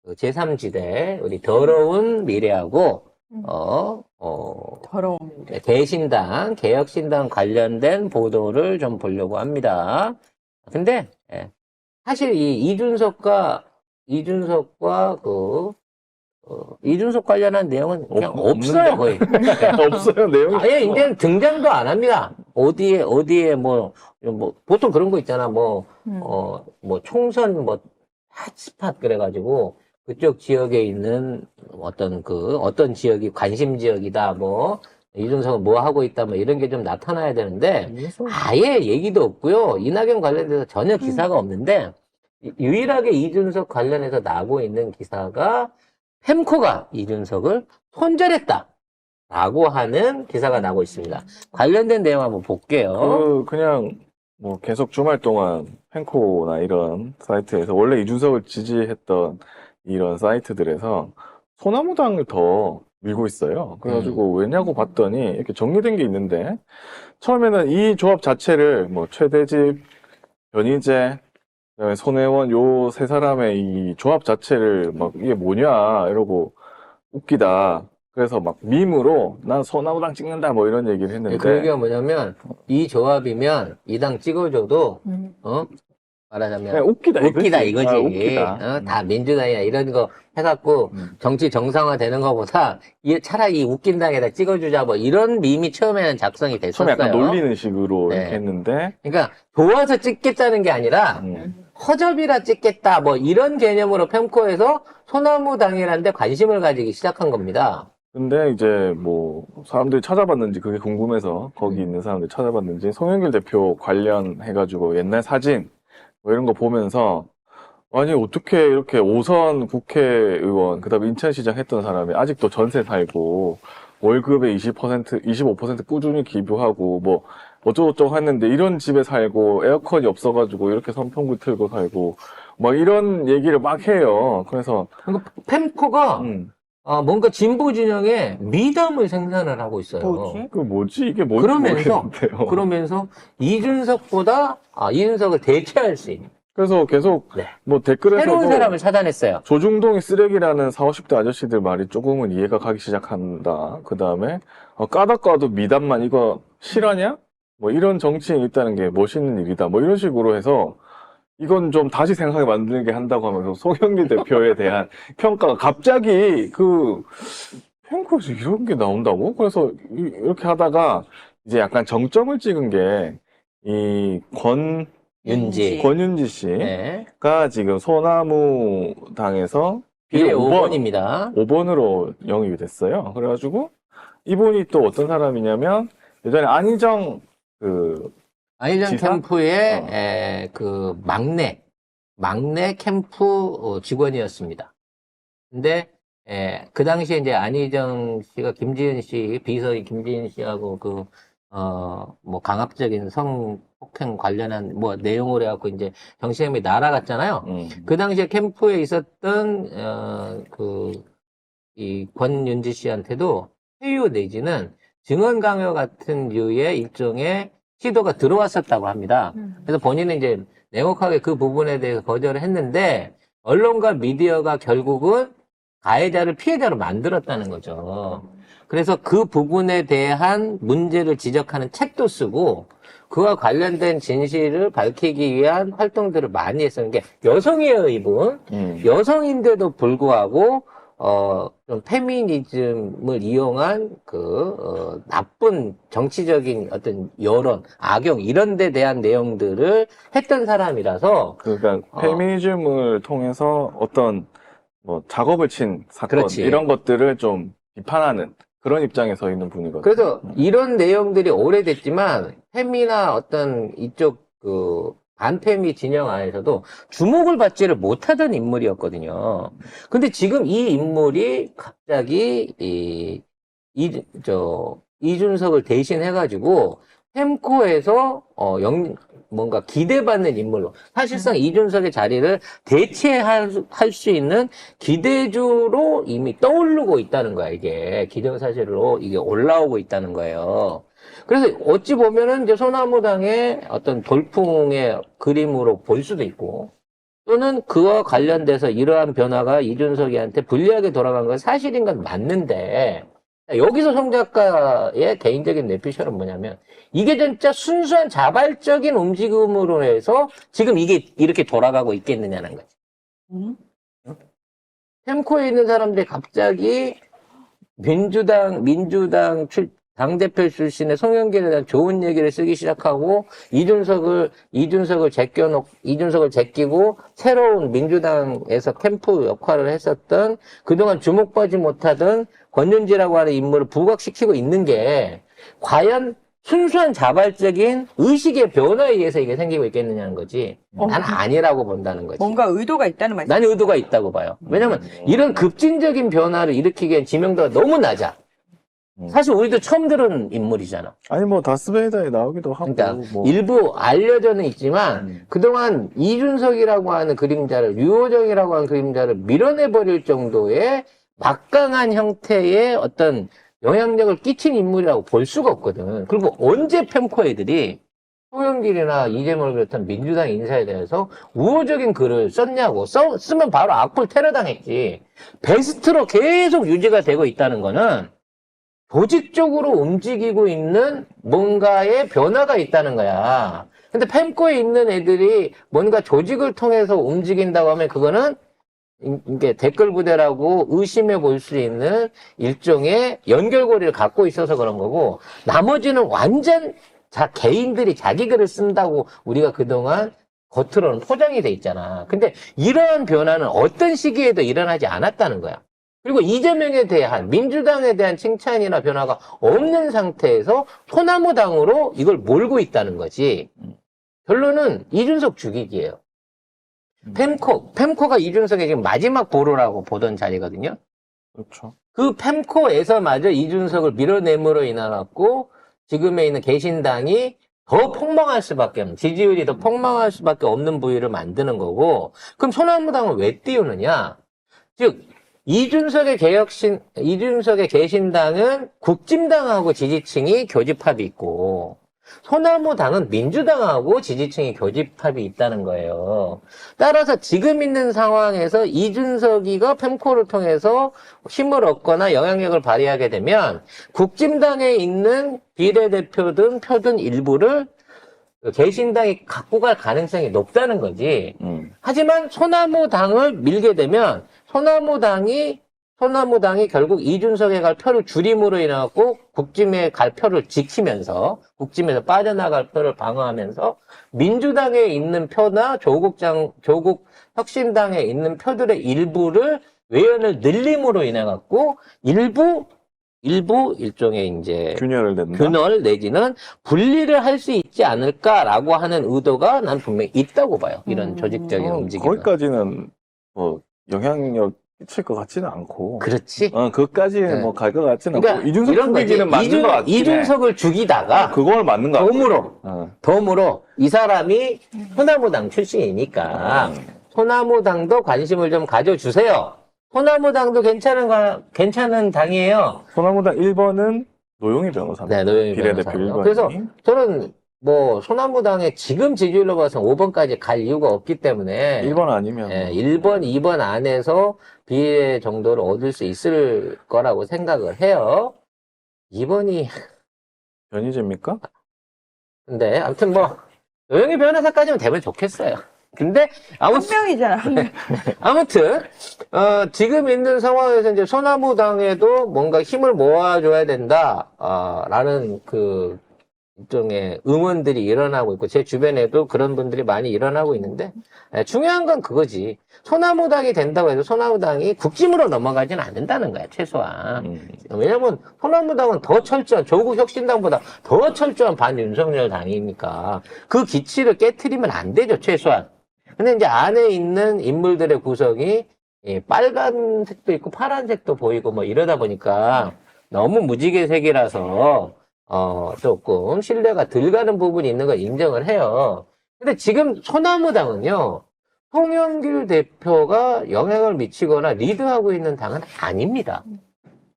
그 제3지대 우리 더러운 미래하고 더러운. 대신당, 개혁신당 관련된 보도를 좀 보려고 합니다. 근데 사실 이 이준석과 이준석 관련한 내용은 그냥 없어요, 거의. 없어요, 내용이. 아예 이제는 등장도 안 합니다. 어디에 보통 그런 거 있잖아. 총선 핫스팟 그래가지고 그쪽 지역에 있는 어떤 지역이 관심 지역이다. 이준석은 뭐 하고 있다. 이런 게 좀 나타나야 되는데 아예 얘기도 없고요. 이낙연 관련돼서 전혀 기사가 없는데 유일하게 이준석 관련해서 나오고 있는 기사가 펜코가 이준석을 손절했다라고 하는 기사가 나오고 있습니다. 관련된 내용 한번 볼게요. 그냥 뭐 계속 주말 동안 펜코나 이런 사이트에서 원래 이준석을 지지했던 이런 사이트들에서 소나무당을 더 밀고 있어요. 그래가지고 왜냐고 봤더니 이렇게 정리된 게 있는데 처음에는 이 조합 자체를 최대집, 변희재, 그다음에 손혜원 요 세 사람의 이 조합 자체를 이게 뭐냐 이러고 웃기다. 그래서 밈으로 난 소나무당 찍는다 이런 얘기를 했는데 그 얘기가 뭐냐면 이 조합이면 이 당 찍어줘도 말하자면 그냥 웃기다 이거지. 웃기다. 다 민주당이나 이런 거 해갖고 정치 정상화 되는 것보다 차라리 웃긴 당에다 찍어주자 이런 밈이 처음에는 작성이 됐었어요. 처음에 약간 놀리는 식으로 네. 이렇게 했는데 그러니까 좋아서 찍겠다는 게 아니라 허접이라 찍겠다 이런 개념으로 펜코에서 소나무당이라는 데 관심을 가지기 시작한 겁니다. 근데 이제 사람들이 찾아봤는지 그게 궁금해서 거기 있는 사람들이 찾아봤는지 송영길 대표 관련해가지고 옛날 사진 이런 거 보면서 아니 어떻게 이렇게 5선 국회의원 그다음에 인천시장 했던 사람이 아직도 전세 살고 월급의 25% 꾸준히 기부하고 어쩌고저쩌고 했는데 이런 집에 살고 에어컨이 없어가지고 이렇게 선풍기 틀고 살고 이런 얘기를 막 해요. 그래서 그러니까 펜코가 뭔가 진보 진영에 미담을 생산을 하고 있어요. 뭐지? 이게 뭔지 모르겠는데요. 그러면서 이준석을 대체할 수 있는 그래서 계속 댓글에서도 새로운 사람을 찾아냈어요. 조중동이 쓰레기라는 40, 50대 아저씨들 말이 조금은 이해가 가기 시작한다. 그 다음에 까닥 미담만 이거 실화냐? 이런 정치인이 있다는 게 멋있는 일이다. 이런 식으로 해서 이건 좀 다시 생각하게 만들게 한다고 하면서 송영길 대표에 대한 평가가 갑자기 펜코에서 이런 게 나온다고? 그래서 이렇게 하다가 이제 약간 정점을 찍은 게 이 권윤지 씨가 지금 소나무 당에서 비례 5번입니다. 5번으로 영입이 됐어요. 그래가지고 이분이 또 어떤 사람이냐면 예전에 안희정 지사? 캠프의 막내 캠프 직원이었습니다. 근데 그 당시에 이제 안희정 씨가 김지은 씨 비서인 김지은 씨하고 강압적인 성폭행 관련한 내용을 해갖고 이제 정치범이 날아갔잖아요. 그 당시에 캠프에 있었던 이 권윤지 씨한테도 회유 내지는 증언 강요 같은 류의 일종의 시도가 들어왔었다고 합니다. 그래서 본인은 이제 냉혹하게 그 부분에 대해서 거절을 했는데 언론과 미디어가 결국은 가해자를 피해자로 만들었다는 거죠. 그래서 그 부분에 대한 문제를 지적하는 책도 쓰고 그와 관련된 진실을 밝히기 위한 활동들을 많이 했었는 게 여성이에요, 이분. 여성인데도 불구하고 좀 페미니즘을 이용한 나쁜 정치적인 어떤 여론, 악용 이런 데 대한 내용들을 했던 사람이라서 그러니까 페미니즘을 통해서 어떤 작업을 친 사건 그렇지. 이런 것들을 좀 비판하는 그런 입장에 서 있는 분이거든요. 그래서 이런 내용들이 오래됐지만 페미나 어떤 이쪽 반페미 진영 안에서도 주목을 받지를 못하던 인물이었거든요. 근데 지금 이 인물이 갑자기 이준석을 대신해가지고 펜코에서 뭔가 기대받는 인물로 사실상 이준석의 자리를 대체할 수 있는 기대주로 이미 떠오르고 있다는 거야. 이게 기정사실로 이게 올라오고 있다는 거예요. 그래서 어찌 보면은 이제 소나무당의 어떤 돌풍의 그림으로 볼 수도 있고 또는 그와 관련돼서 이러한 변화가 이준석이한테 불리하게 돌아간 건 사실인 건 맞는데 여기서 송 작가의 개인적인 뇌피셜은 뭐냐면 이게 진짜 순수한 자발적인 움직임으로 해서 지금 이게 이렇게 돌아가고 있겠느냐는 거지. 템코에 있는 사람들이 갑자기 민주당 당대표 출신의 송영길에 대한 좋은 얘기를 쓰기 시작하고, 이준석을 제끼고, 새로운 민주당에서 캠프 역할을 했었던, 그동안 주목받지 못하던 권윤지라고 하는 인물을 부각시키고 있는 게, 과연 순수한 자발적인 의식의 변화에 의해서 이게 생기고 있겠느냐는 거지. 난 아니라고 본다는 거지. 뭔가 의도가 있다는 말이죠. 난 의도가 있다고 봐요. 왜냐면 이런 급진적인 변화를 일으키기엔 지명도가 너무 낮아. 사실 우리도 처음 들은 인물이잖아. 아니 뭐 다스베이더에 나오기도 하고 그러니까 뭐 일부 알려져는 있지만 그동안 이준석이라고 하는 그림자를, 유호정이라고 하는 그림자를 밀어내버릴 정도의 막강한 형태의 어떤 영향력을 끼친 인물이라고 볼 수가 없거든. 그리고 언제 펜코 애들이 송영길이나 이재명을 비롯한 민주당 인사에 대해서 우호적인 글을 썼냐고. 쓰면 바로 악플 테러 당했지. 베스트로 계속 유지가 되고 있다는 거는 조직적으로 움직이고 있는 뭔가의 변화가 있다는 거야. 근데 펜코에 있는 애들이 뭔가 조직을 통해서 움직인다고 하면 그거는 이게 댓글 부대라고 의심해 볼 수 있는 일종의 연결고리를 갖고 있어서 그런 거고, 나머지는 완전 개인들이 자기 글을 쓴다고 우리가 그동안 겉으로는 포장이 돼 있잖아. 근데 이러한 변화는 어떤 시기에도 일어나지 않았다는 거야. 그리고 이재명에 대한, 민주당에 대한 칭찬이나 변화가 없는 상태에서 소나무당으로 이걸 몰고 있다는 거지. 결론은 이준석 죽이기예요. 펜코가 이준석의 지금 마지막 보루라고 보던 자리거든요. 그렇죠. 그 펜코에서마저 이준석을 밀어내므로 인해갖고 지금에 있는 개신당이 더 폭망할 수밖에 없는, 지지율이 더 폭망할 수밖에 없는 부위를 만드는 거고, 그럼 소나무당을 왜 띄우느냐? 즉, 이준석의 개신당은 국진당하고 지지층이 교집합이 있고, 소나무당은 민주당하고 지지층이 교집합이 있다는 거예요. 따라서 지금 있는 상황에서 이준석이가 펜코를 통해서 힘을 얻거나 영향력을 발휘하게 되면 국진당에 있는 비례대표든 표든 일부를 개신당이 갖고 갈 가능성이 높다는 거지. 하지만 소나무당을 밀게 되면 소나무당이 결국 이준석에 갈 표를 줄임으로 인해갖고 국짐에 갈 표를 지키면서, 국짐에서 빠져나갈 표를 방어하면서 민주당에 있는 표나 조국 혁신당에 있는 표들의 일부를 외연을 늘림으로 인해갖고 일부 일종의 이제 균열 내지는 분리를 할 수 있지 않을까라고 하는 의도가 난 분명히 있다고 봐요. 이런 조직적인 움직임은. 거기까지는 뭐 영향력 미칠 것 같지는 않고. 그렇지. 그것까지는 네. 뭐 갈 것 같지는 그러니까 않고. 이준석 죽이기는 맞는 것 같긴 해. 이준석을 죽이다가 그걸 맞는 것 같아. 덤으로 이 사람이 소나무당 출신이니까 소나무당도 관심을 좀 가져주세요. 소나무당도 괜찮은 당이에요. 소나무당 1번은 노영희 변호사입니다. 네, 노영희 비례대표 변호사요. 1번이. 그래서 저는 뭐 소나무당의 지금 지지율로 봐서는 5번까지 갈 이유가 없기 때문에 1번 아니면 1번, 2번 안에서 비례 정도를 얻을 수 있을 거라고 생각을 해요. 2번이 변희재입니까? 근데 아무튼 뭐 노영희 변호사까지는 되면 좋겠어요. 근데 한 명이잖아. 한 명. 아무튼 지금 있는 상황에서 이제 소나무당에도 뭔가 힘을 모아줘야 된다 라는 그 일종의 응원들이 일어나고 있고, 제 주변에도 그런 분들이 많이 일어나고 있는데, 중요한 건 그거지. 소나무당이 된다고 해도 소나무당이 국짐으로 넘어가지는 않는다는 거야, 최소한. 왜냐면 소나무당은 더 철저한, 조국 혁신당보다 더 철저한 반윤석열 당이니까 그 기치를 깨트리면 안 되죠, 최소한. 근데 이제 안에 있는 인물들의 구성이 빨간색도 있고 파란색도 보이고 뭐 이러다 보니까 너무 무지개색이라서 조금 신뢰가 덜 가는 부분이 있는 걸 인정을 해요. 근데 지금 소나무당은요, 송영길 대표가 영향을 미치거나 리드하고 있는 당은 아닙니다.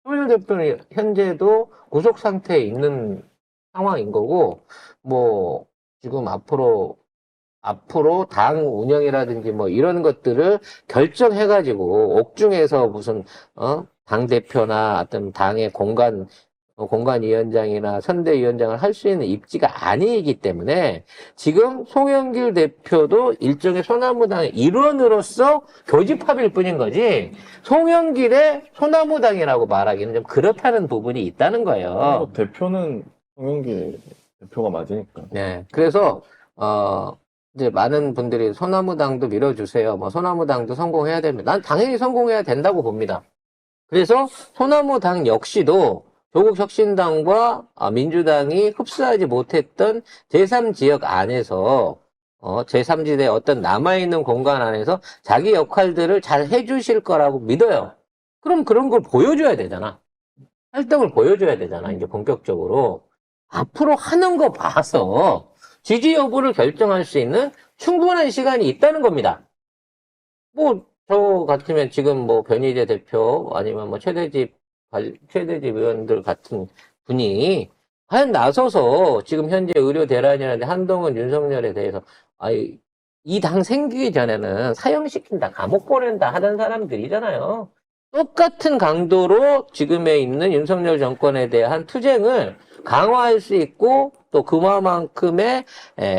송영길 대표는 현재도 구속 상태에 있는 상황인 거고, 뭐, 지금 앞으로 앞으로 당 운영이라든지 뭐 이런 것들을 결정해가지고 옥중에서 무슨 당 대표나 어떤 당의 공관위원장이나 선대위원장을 할 수 있는 입지가 아니기 때문에 지금 송영길 대표도 일종의 소나무당의 일원으로서 교집합일 뿐인 거지 송영길의 소나무당이라고 말하기는 좀 그렇다는 부분이 있다는 거예요. 대표는 송영길 대표가 맞으니까. 네, 그래서 이제 많은 분들이 소나무당도 밀어주세요. 뭐 소나무당도 성공해야 됩니다. 난 당연히 성공해야 된다고 봅니다. 그래서 소나무당 역시도 조국혁신당과 민주당이 흡수하지 못했던 제3지역 안에서 제3지대 어떤 남아있는 공간 안에서 자기 역할들을 잘 해주실 거라고 믿어요. 그럼 그런 걸 보여줘야 되잖아. 활동을 보여줘야 되잖아. 이제 본격적으로. 앞으로 하는 거 봐서 지지 여부를 결정할 수 있는 충분한 시간이 있다는 겁니다. 뭐, 저 같으면 지금 뭐 변희재 대표 아니면 뭐 최대집 의원들 같은 분이 과연 나서서 지금 현재 의료 대란이라든지 한동훈, 윤석열에 대해서 이 당 생기기 전에는 사형시킨다, 감옥 보낸다 하던 사람들이잖아요. 똑같은 강도로 지금에 있는 윤석열 정권에 대한 투쟁을 강화할 수 있고 또 그만큼의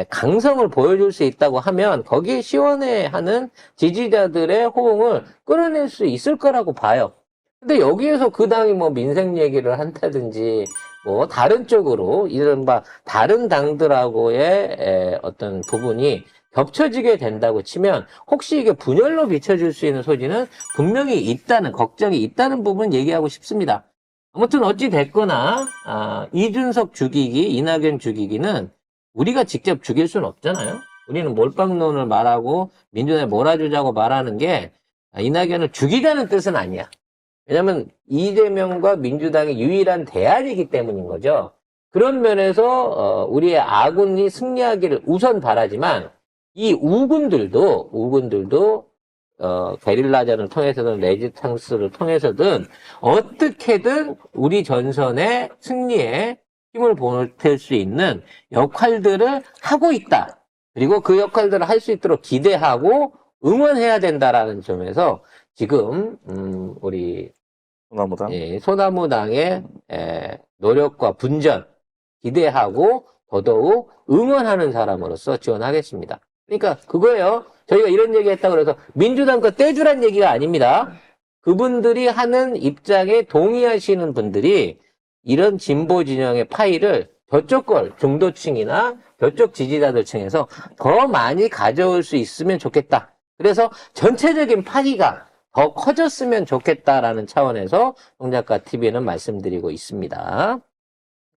강성을 보여줄 수 있다고 하면 거기에 시원해하는 지지자들의 호응을 끌어낼 수 있을 거라고 봐요. 근데 여기에서 그 당이 뭐 민생 얘기를 한다든지 뭐 다른 쪽으로 이른바 다른 당들하고의 어떤 부분이 겹쳐지게 된다고 치면 혹시 이게 분열로 비춰질 수 있는 소지는 분명히 있다는 걱정이 있다는 부분 얘기하고 싶습니다. 아무튼 어찌 됐거나 이준석 죽이기, 이낙연 죽이기는 우리가 직접 죽일 수는 없잖아요. 우리는 몰빵론을 말하고 민주당에 몰아주자고 말하는 게 이낙연을 죽이자는 뜻은 아니야. 왜냐면 이재명과 민주당의 유일한 대안이기 때문인 거죠. 그런 면에서 우리의 아군이 승리하기를 우선 바라지만 이 우군들도 게릴라전을 통해서든 레지탕스를 통해서든 어떻게든 우리 전선의 승리에 힘을 보탤 수 있는 역할들을 하고 있다. 그리고 그 역할들을 할 수 있도록 기대하고 응원해야 된다라는 점에서 지금 우리 소나무당. 소나무당의 노력과 분전 기대하고 더더욱 응원하는 사람으로서 지원하겠습니다. 그러니까 그거예요. 저희가 이런 얘기 했다 그래서 민주당 거 떼주란 얘기가 아닙니다. 그분들이 하는 입장에 동의하시는 분들이 이런 진보 진영의 파일을 저쪽 걸 중도층이나 저쪽 지지자들 층에서 더 많이 가져올 수 있으면 좋겠다. 그래서 전체적인 파기가 더 커졌으면 좋겠다라는 차원에서 홍작가 TV는 말씀드리고 있습니다.